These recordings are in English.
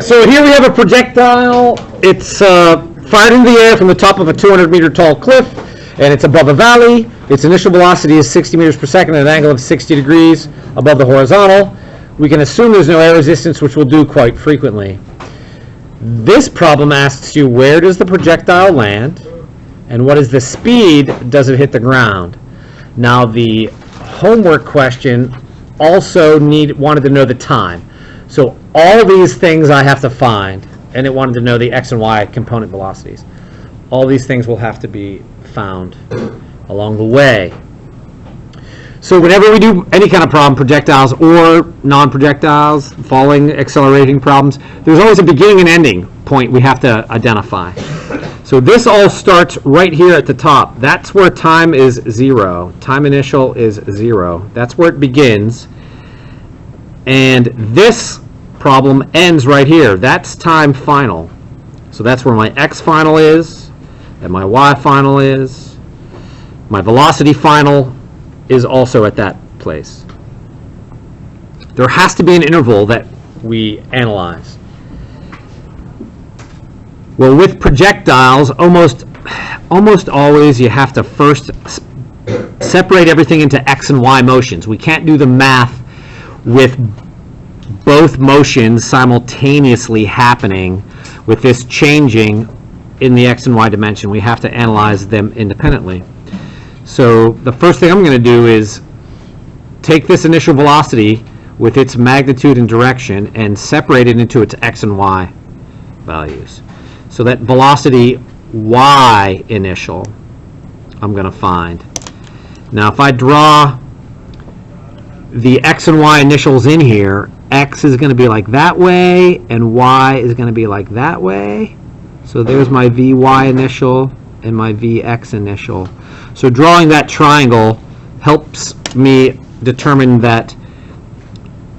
So here we have a projectile. It's fired into the air from the top of a 200-meter tall cliff, and it's above a valley. Its initial velocity is 60 meters per second at an angle of 60 degrees above the horizontal. We can assume there's no air resistance, which we'll do quite frequently. This problem asks you, where does the projectile land, and what is the speed does it hit the ground? Now, the homework question also wanted to know the time. So all these things I have to find, and it wanted to know the x and y component velocities. All these things will have to be found along the way. So whenever we do any kind of problem, projectiles or non-projectiles, falling, accelerating problems, there's always a beginning and ending point we have to identify. So this all starts right here at the top. That's where time is 0. Time initial is 0. That's where it begins. And this problem ends right here. That's time final. So that's where my x final is, and my y final is. My velocity final is also at that place. There has to be an interval that we analyze. Well, with projectiles, almost always you have to first separate everything into x and y motions. We can't do the math with both motions simultaneously happening with this changing in the x and y dimension. We have to analyze them independently. So the first thing I'm going to do is take this initial velocity with its magnitude and direction and separate it into its x and y values. So that velocity y initial I'm going to find. Now if I draw the x and y initials in here, x is going to be like that way and y is going to be like that way. So there's my vy initial and my vx initial. So drawing that triangle helps me determine that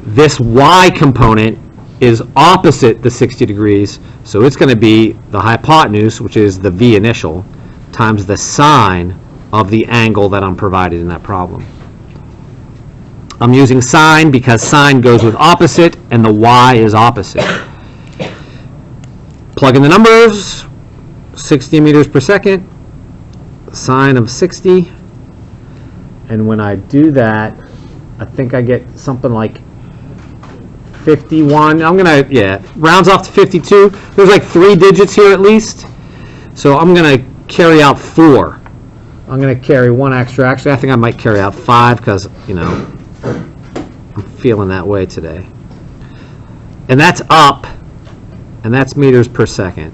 this y component is opposite the 60 degrees, so it's going to be the hypotenuse, which is the v initial, times the sine of the angle that I'm provided in that problem. I'm using sine because sine goes with opposite and the y is opposite. Plug in the numbers, 60 meters per second, sine of 60, and when I do that, I think I get something like 51. I'm gonna, rounds off to 52. There's like 3 digits here at least, so I'm gonna carry out 4. I'm gonna carry 1 extra. Actually, I think I might carry out 5 because, you know, I'm feeling that way today. And that's up, and that's meters per second.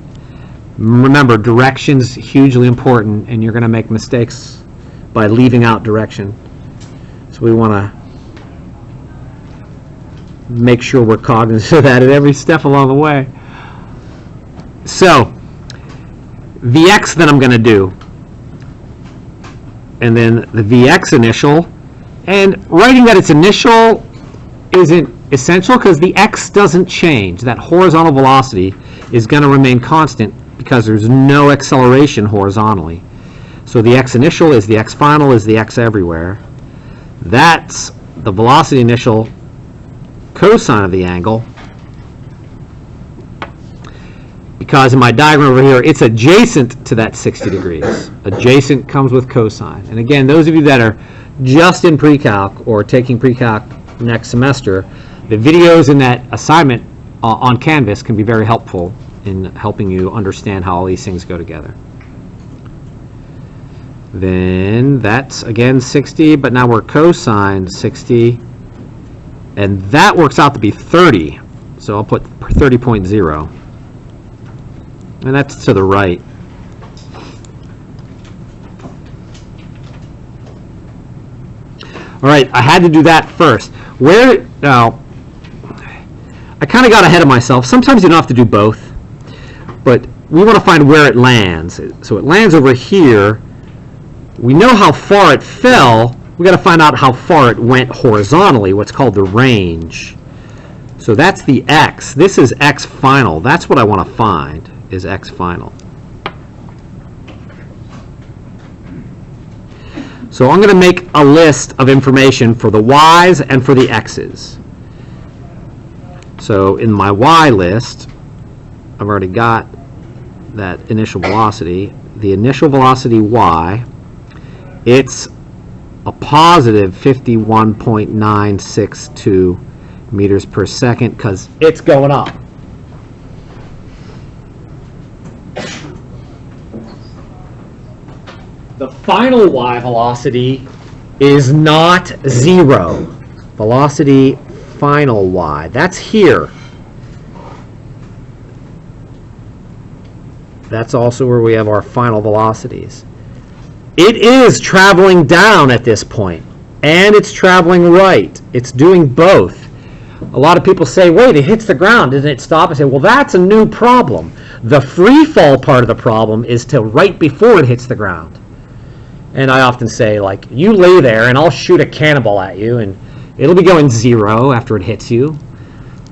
Remember, direction's hugely important, and you're going to make mistakes by leaving out direction. So we want to make sure we're cognizant of that at every step along the way. So, Vx that I'm going to do, and then the Vx initial, and writing that it's initial isn't essential because the x doesn't change. That horizontal velocity is going to remain constant because there's no acceleration horizontally. So the x initial is the x final is the x everywhere. That's the velocity initial cosine of the angle, because in my diagram over here it's adjacent to that 60 degrees. Adjacent comes with cosine. And again, those of you that are just in pre-calc or taking pre-calc next semester, the videos in that assignment on Canvas can be very helpful in helping you understand how all these things go together. Then that's again 60, but now we're cosine 60, and that works out to be 30. So I'll put 30.0, and that's to the right. All right, I had to do that first. Now, I kind of got ahead of myself. Sometimes you don't have to do both, but we want to find where it lands. So it lands over here. We know how far it fell. We got to find out how far it went horizontally, what's called the range. So that's the x. This is x final. That's what I want to find, is x final. So I'm going to make a list of information for the y's and for the x's. So in my y list, I've already got that initial velocity. The initial velocity y, it's a positive 51.962 meters per second because it's going up. The final y velocity is not 0. Velocity final y, that's here. That's also where we have our final velocities. It is traveling down at this point, and it's traveling right. It's doing both. A lot of people say, wait, it hits the ground, doesn't it stop? I say, well, that's a new problem. The free fall part of the problem is to right before it hits the ground. And I often say, like, you lay there and I'll shoot a cannonball at you and it'll be going 0 after it hits you.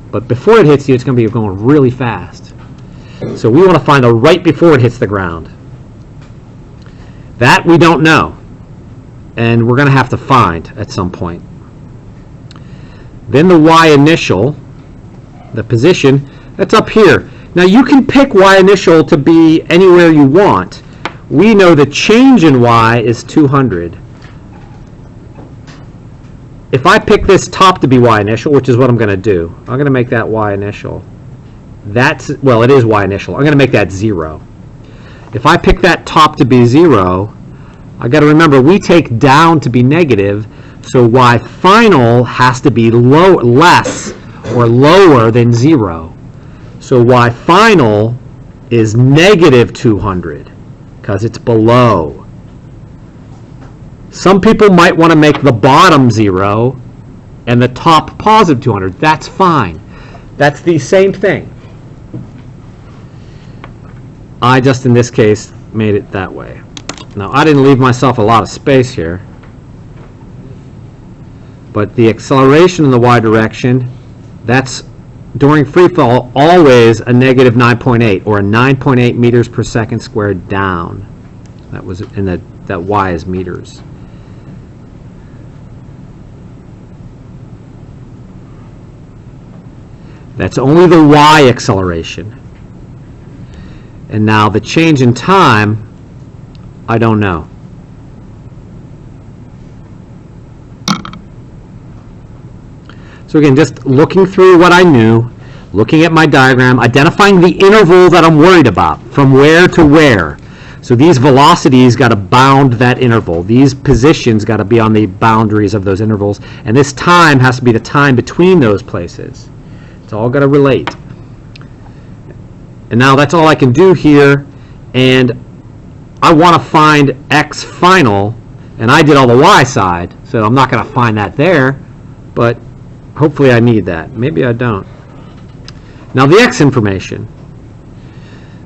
But before it hits you, it's going to be going really fast. So we want to find the right before it hits the ground. That we don't know. And we're going to have to find at some point. Then the y initial, the position, that's up here. Now you can pick y initial to be anywhere you want. We know the change in y is 200. If I pick this top to be y initial, which is what I'm going to do, I'm going to make that y initial. That's, well, it is y initial. I'm going to make that 0. If I pick that top to be 0, I got to remember we take down to be negative, so y final has to be less or lower than 0. So y final is negative 200. Because it's below. Some people might want to make the bottom 0 and the top positive 200. That's fine. That's the same thing. I just, in this case, made it that way. Now, I didn't leave myself a lot of space here. But the acceleration in the y direction, that's during free fall, always a negative 9.8 or a 9.8 meters per second squared down. That was in that y is meters. That's only the y acceleration. And now the change in time, I don't know. So again, just looking through what I knew, looking at my diagram, identifying the interval that I'm worried about, from where to where. So these velocities got to bound that interval. These positions got to be on the boundaries of those intervals. And this time has to be the time between those places. It's all got to relate. And now that's all I can do here. And I want to find x final. And I did all the y side, so I'm not going to find that there. But hopefully I need that. Maybe I don't. Now the x information.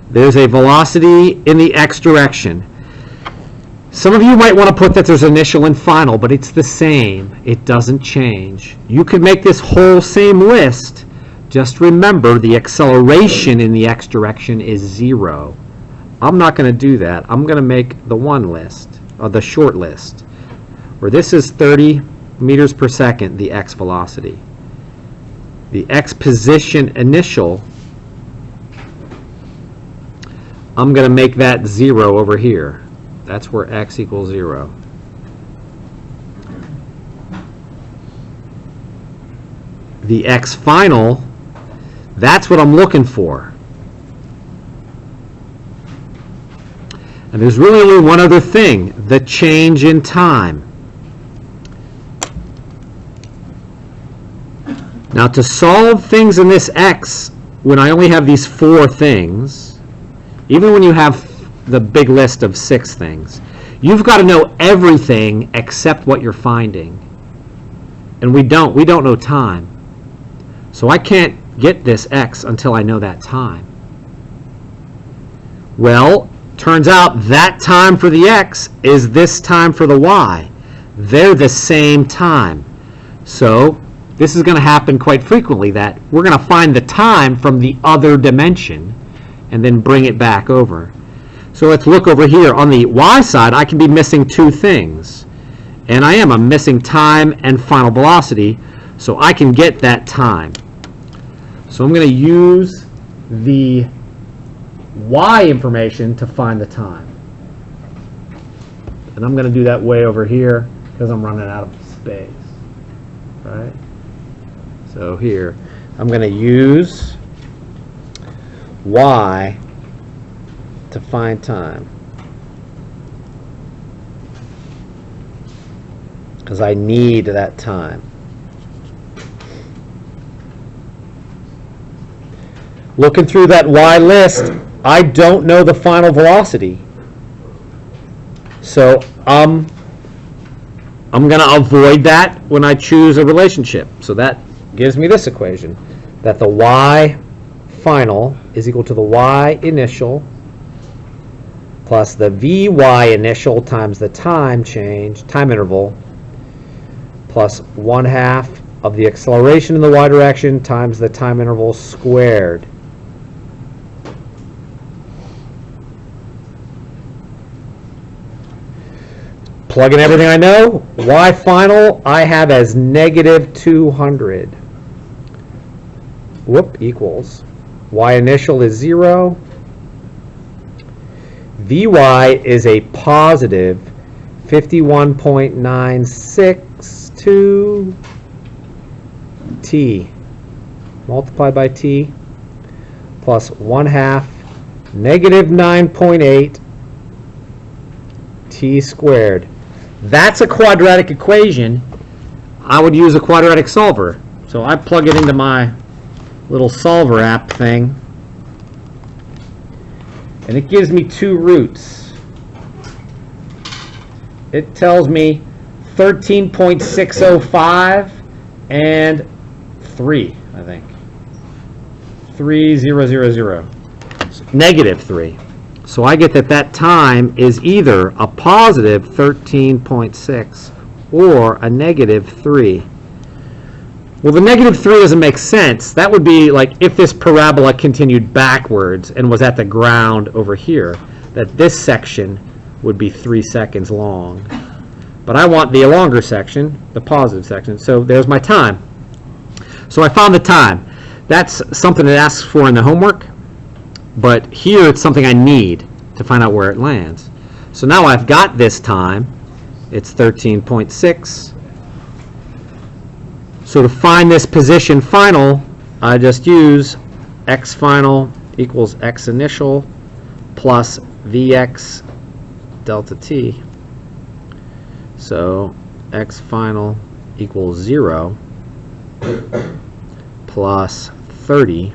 There's a velocity in the x direction. Some of you might want to put that there's initial and final, but it's the same. It doesn't change. You could make this whole same list. Just remember the acceleration in the x direction is 0. I'm not going to do that. I'm going to make the one list, or the short list, where this is 30 meters per second, the x velocity. The x position initial, I'm going to make that 0 over here. That's where x equals 0. The x final, that's what I'm looking for. And there's really only one other thing, the change in time. Now to solve things in this x, when I only have these 4 things, even when you have the big list of 6 things, you've got to know everything except what you're finding. And we don't know time. So I can't get this x until I know that time. Well, turns out that time for the x is this time for the y. They're the same time. So this is going to happen quite frequently, that we're going to find the time from the other dimension and then bring it back over. So let's look over here. On the y side, I can be missing 2 things. And I am. I'm missing time and final velocity, so I can get that time. So I'm going to use the y information to find the time. And I'm going to do that way over here because I'm running out of space. Right? So here, I'm going to use y to find time. Because I need that time. Looking through that y list, I don't know the final velocity. So I'm going to avoid that when I choose a relationship. So that gives me this equation, that the y final is equal to the y initial plus the vy initial times the time interval, plus 1/2 of the acceleration in the y direction times the time interval squared. Plug in everything I know. Y final I have as -200. Equals. Y initial is 0. Vy is a positive 51.962 t multiplied by t plus 1/2 -9.8 t squared. That's a quadratic equation. I would use a quadratic solver. So I plug it into my little solver app thing, and it gives me 2 roots. It tells me 13.605 and 3, I think. 3000. -3. So I get that time is either a positive 13.6 or a -3. Well, the -3 doesn't make sense. That would be like if this parabola continued backwards and was at the ground over here, that this section would be 3 seconds long. But I want the longer section, the positive section. So there's my time. So I found the time. That's something it asks for in the homework. But here it's something I need to find out where it lands. So now I've got this time. It's 13.6. So to find this position final, I just use x final equals x initial plus vx delta t. So x final equals 0 plus 30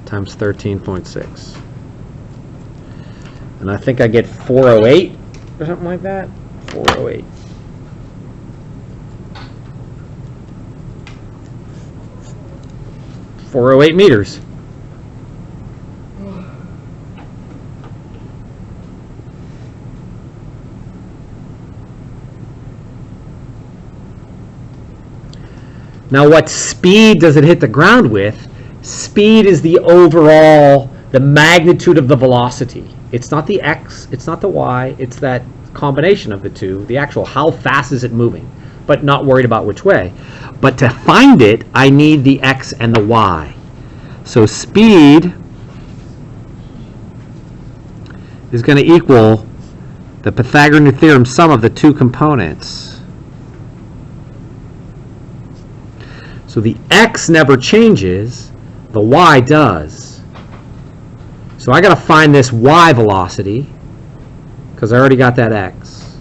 times 13.6. And I think I get 408 or something like that. 408. meters. Now what speed does it hit the ground with? Speed is the overall, the magnitude of the velocity. It's not the x, it's not the y, it's that combination of the two, the actual how fast is it moving, but not worried about which way. But to find it, I need the x and the y. So speed is going to equal the Pythagorean theorem sum of the two components. So the x never changes, the y does. So I got to find this y velocity because I already got that x.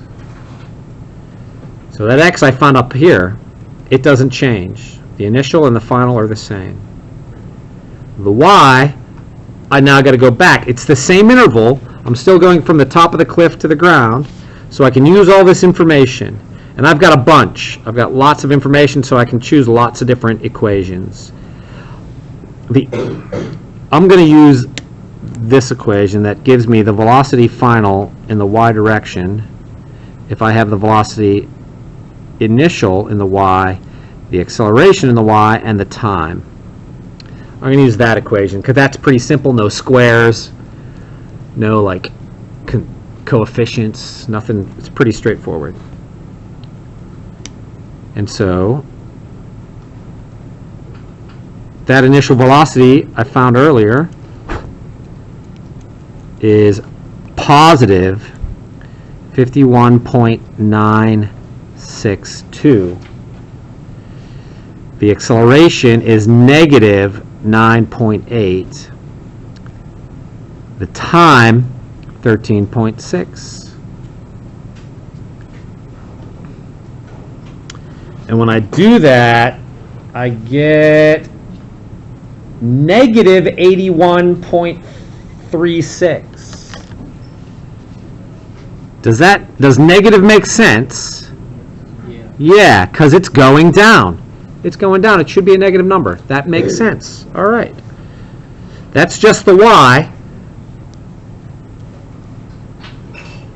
So that x I found up here, it doesn't change. The initial and the final are the same. The y, I now got to go back. It's the same interval. I'm still going from the top of the cliff to the ground, so I can use all this information. And I've got a bunch. I've got lots of information, so I can choose lots of different equations. I'm going to use this equation that gives me the velocity final in the y direction if I have the velocity initial in the y, the acceleration in the y, and the time. I'm going to use that equation because that's pretty simple. No squares, no like coefficients, nothing. It's pretty straightforward. And so that initial velocity I found earlier is positive 51.962. The acceleration is negative 9.8. The time, 13.6. And when I do that, I get negative 81.36. Does negative make sense? Yeah, because it's going down. It's going down. It should be a negative number. That makes sense. All right. That's just the y.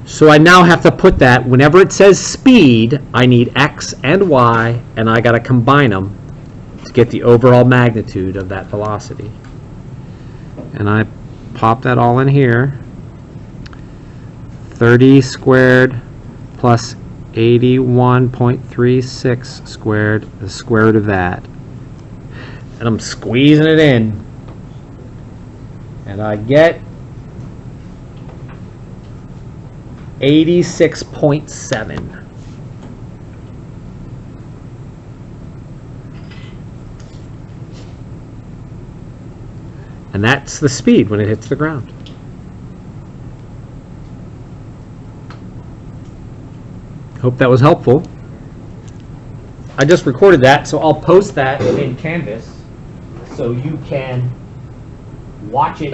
So I now have to put that, whenever it says speed, I need x and y, and I got to combine them to get the overall magnitude of that velocity. And I pop that all in here. 30 squared plus 81.36 squared, the square root of that. And I'm squeezing it in. And I get 86.7. And that's the speed when it hits the ground. Hope that was helpful. I just recorded that, so I'll post that in Canvas so you can watch it.